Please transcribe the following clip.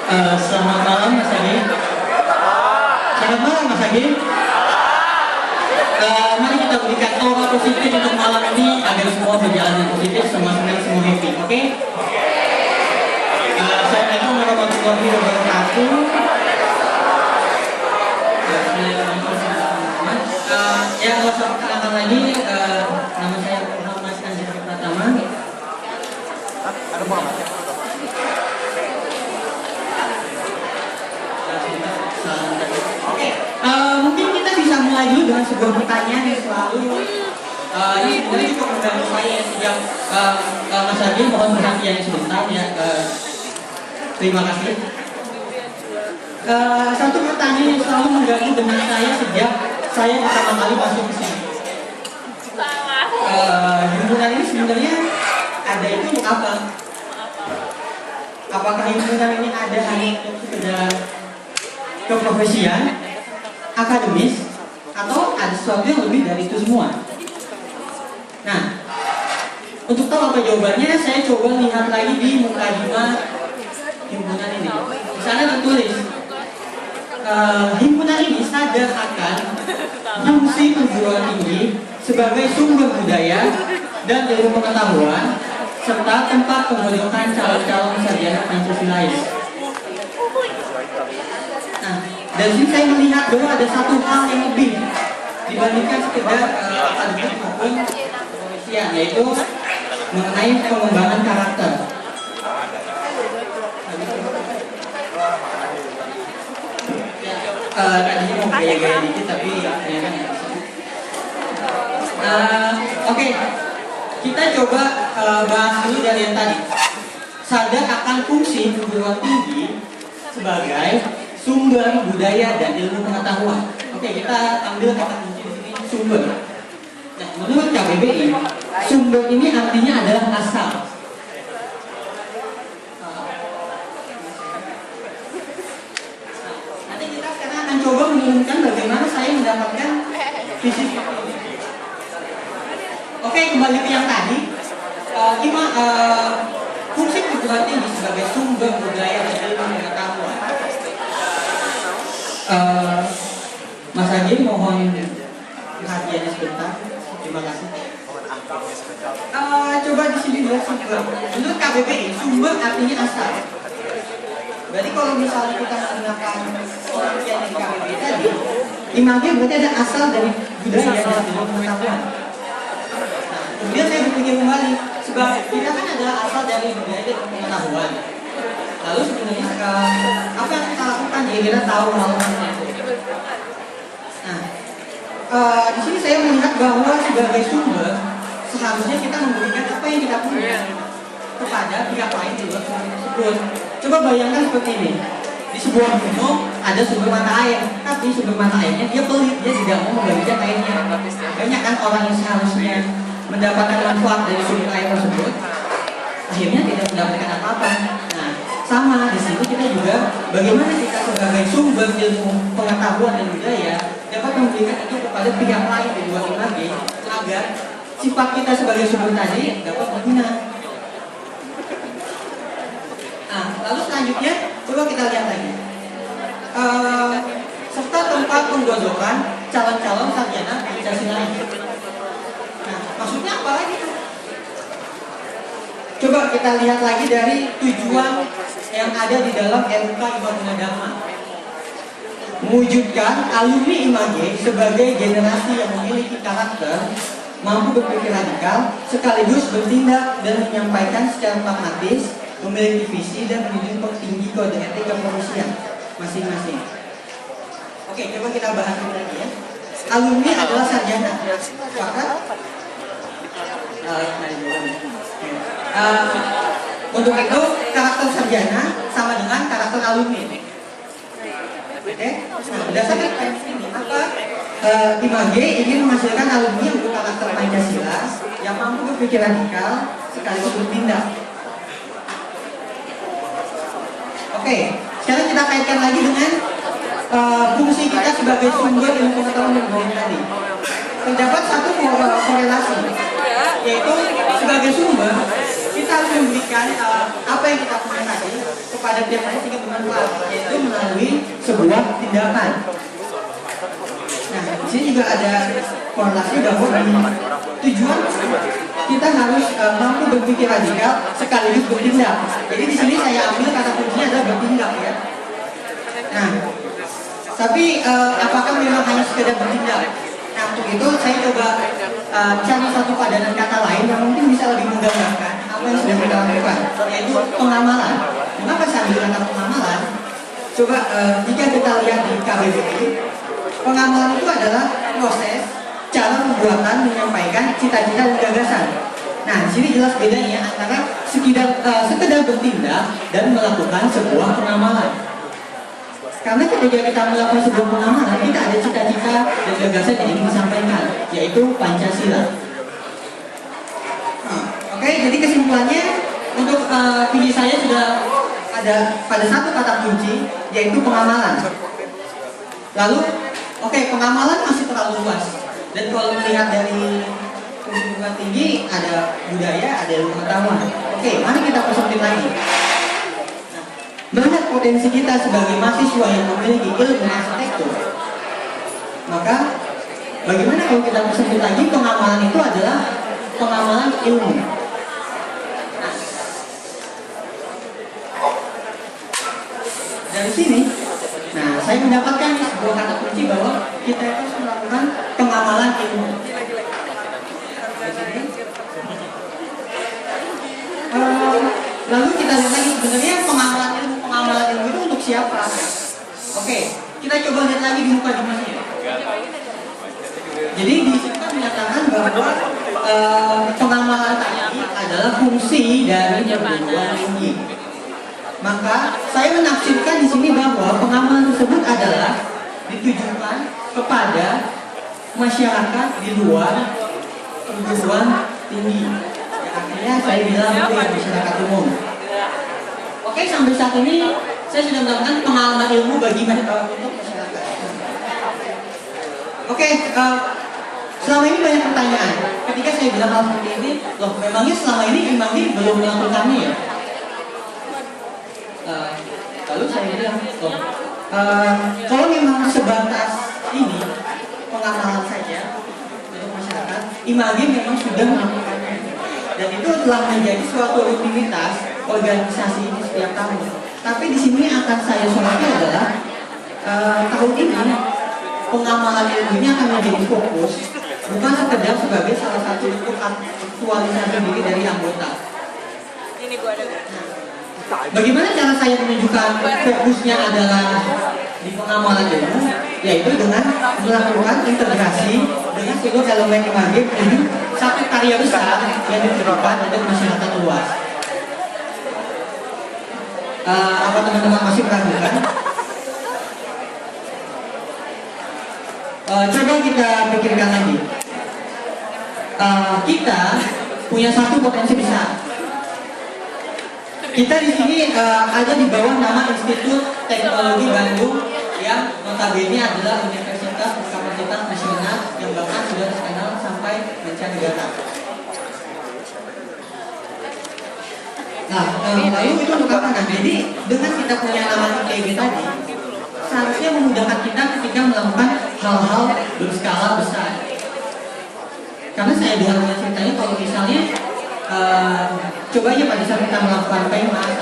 Selamat malam Mas Agi. Selamat malam Mas Agi. Mari kita berikan aura positif untuk malam ini agar semua berjalan dengan positif, semua senang, semua happy. Oke? Assalamualaikum warahmatullahi wabarakatuh. Ya, nggak usah perkenalkan lagi. Nama saya Muhammad Anjir Pratama. Mungkin kita bisa mulai dulu dengan sebuah pertanyaan yang selalu ini sebenarnya cukup mengganggu saya sejak Mas Adi, mohon perhatiannya sebentar ya. Terima kasih. Satu pertanyaan yang selalu mengganggu dengan saya sejak saya pertama kali masuk ke sini. Himpunan ini sebenarnya ada itu untuk apa? Apakah himpunan ini ada hanya untuk sekedar keprofesian, akademis, atau ada sesuatu yang lebih dari itu semua? Nah, untuk tahu apa jawabannya, saya coba lihat lagi di mukadimah himpunan ini. Di sana tertulis, himpunan ini sadar akan fungsi perguruan tinggi sebagai sumber budaya dan ilmu pengetahuan serta tempat pembentukan calon-calon sarjana Pancasilais. Nah, dari sini saya melihat bahwa ada satu hal yang lebih dibandingkan sekedar akademik maupun kepolisian, yaitu mengenai pengembangan karakter. Tadinya mau gaya-gaya dikit tapi ternyata nggak bisa. Oke, kita coba bahas dulu dari yang tadi. Sadar akan fungsi perguruan tinggi sebagai sumber budaya dan ilmu pengetahuan. Oke, kita ambil kata kunci di sini, sumber. Nah, menurut KBBI, sumber ini artinya adalah asal. Nanti kita sekarang akan coba menurunkan bagaimana saya mendapatkan fisik. Oke, kembali ke yang tadi. Fungsi perguruan tinggi sebagai sumber budaya dan ilmu pengetahuan. Mas Adi, mohon perhatiannya sebentar. Terima kasih. Coba di sini dulu sumber. Menurut KBBI, sumber artinya asal. Berarti kalau misalnya kita menggunakan pengertian di KBBI tadi, imagine berarti ada asal dari budaya dan ilmu pengetahuan. Kemudian saya berpikir kembali, sebab kita kan adalah asal dari budaya dan pengetahuan. Lalu sebenarnya apa yang kita lakukan ya kita tahu hal itu. Nah, di sini saya melihat bahwa sebagai sumber seharusnya kita memberikan apa yang kita punya kepada pihak lain di luar sumber tersebut. Coba bayangkan seperti ini. Di sebuah gunung ada sumber mata air, tapi sumber mata airnya dia pelit, dia tidak mau membagikan airnya. Banyak kan orang yang seharusnya mendapatkan manfaat dari sumber air tersebut, akhirnya tidak mendapatkan apa-apa. Nah, sama di sini kita juga bagaimana kita sebagai sumber ilmu pengetahuan dan budaya dapat memberikan itu kepada pihak lain di luar IMAG agar sifat kita sebagai sumber tadi dapat berguna. Nah, lalu selanjutnya coba kita lihat lagi. Serta tempat penggodokan calon-calon sarjana Pancasila. Nah, maksudnya apa lagi? Coba kita lihat lagi dari tujuan yang ada di dalam RUK Imaguna Dharma. Mewujudkan alumni IMAG sebagai generasi yang memiliki karakter, mampu berpikir radikal, sekaligus bertindak dan menyampaikan secara pragmatis, memiliki visi dan menjunjung tinggi kode etik kepolisian masing-masing. Oke, coba kita bahas lagi ya. Alumni adalah sarjana. Sepakat? Untuk itu karakter sarjana sama dengan karakter alumni. Oke? Nah, berdasarkan ini apa? IMAG ingin menghasilkan alumni untuk karakter Pancasila yang mampu berpikir radikal sekaligus bertindak. Oke, sekarang kita kaitkan lagi dengan fungsi kita sebagai sumber ilmu pengetahuan dan budaya tadi. Terdapat satu korelasi, yaitu sebagai sumber kita kita harus memberikan apa yang kita punya tadi kepada pihak lain sehingga bermanfaat, yaitu melalui sebuah tindakan. Nah, di sini juga ada korelasi bahwa tujuan kita harus mampu berpikir radikal sekaligus bertindak. Jadi di sini saya ambil kata kuncinya adalah bertindak ya. Nah, tapi apakah memang hanya sekedar bertindak? Nah, untuk itu saya coba cari satu padanan kata lain yang mungkin bisa lebih menggambarkan apa yang sudah kita lakukan, yaitu pengamalan. Mengapa saya ambil kata pengamalan? Coba jika kita lihat di KBBI, pengamalan itu adalah proses cara pembuatan menyampaikan cita-cita dan gagasan. Nah, di sini jelas bedanya antara sekedar bertindak dan melakukan sebuah pengamalan. Karena ketika kita melakukan sebuah pengamalan, kita ada cita-cita dan gagasan yang ingin disampaikan, yaitu Pancasila. Oke, jadi kesimpulannya untuk video saya sudah ada pada satu kata kunci, yaitu pengamalan. Lalu, pengamalan masih terlalu luas. Dan kalau melihat dari perguruan tinggi, ada budaya, ada ilmu pengetahuan. Mari kita persempit lagi. Melihat potensi kita sebagai mahasiswa yang memiliki ilmu arsitektur, maka bagaimana kalau kita persempit lagi, pengamalan itu adalah pengamalan ilmu. Dari sini, saya mendapatkan sebuah kata kunci bahwa kita harus melakukan pengamalan ilmu. Lalu kita lihat lagi sebenarnya pengamalan ilmu itu untuk siapa? Kita coba lihat lagi di muka dimanya. Jadi di sini kan menyatakan bahwa pengamalan tadi adalah fungsi dari perguruan tinggi. Maka saya menafsirkan di sini bahwa pengamalan tersebut adalah ditujukan kepada masyarakat di luar perguruan tinggi. Artinya saya bilang itu masyarakat umum. Sampai saat ini saya sudah melakukan pengalaman ilmu bagi untuk masyarakat. Selama ini banyak pertanyaan. Ketika saya bilang hal seperti ini, loh memangnya selama ini Imamdi belum melakukannya ya? Lalu saya bilang, kalau memang sebatas ini pengamalan saja untuk masyarakat, Imamdi memang sudah melakukannya. Dan itu telah menjadi suatu rutinitas organisasi ini setiap tahun. Tapi di sini akan saya soroti adalah tahun ini pengamalan ilmu ini akan menjadi fokus, bukan sekedar sebagai salah satu bentuk aktualisasi diri dari anggota. Bagaimana cara saya menunjukkan fokusnya adalah di pengamalan ilmu, yaitu dengan melakukan integrasi dengan seluruh elemen imagif menuju satu karya besar yang ditujukan untuk masyarakat luas. Apa teman-teman masih meragukan? Coba kita pikirkan lagi. Kita punya satu potensi besar. Kita di sini ada di bawah nama Institut Teknologi Bandung yang notabene adalah universitas berkapasitas nasional yang bahkan sudah terkenal sampai mancanegara. Lalu itu untuk apa? Jadi dengan kita punya nama ITB tadi, seharusnya memudahkan kita ketika melakukan hal-hal berskala besar. Karena saya dengar ceritanya kalau misalnya coba aja pada saat kita melakukan PMA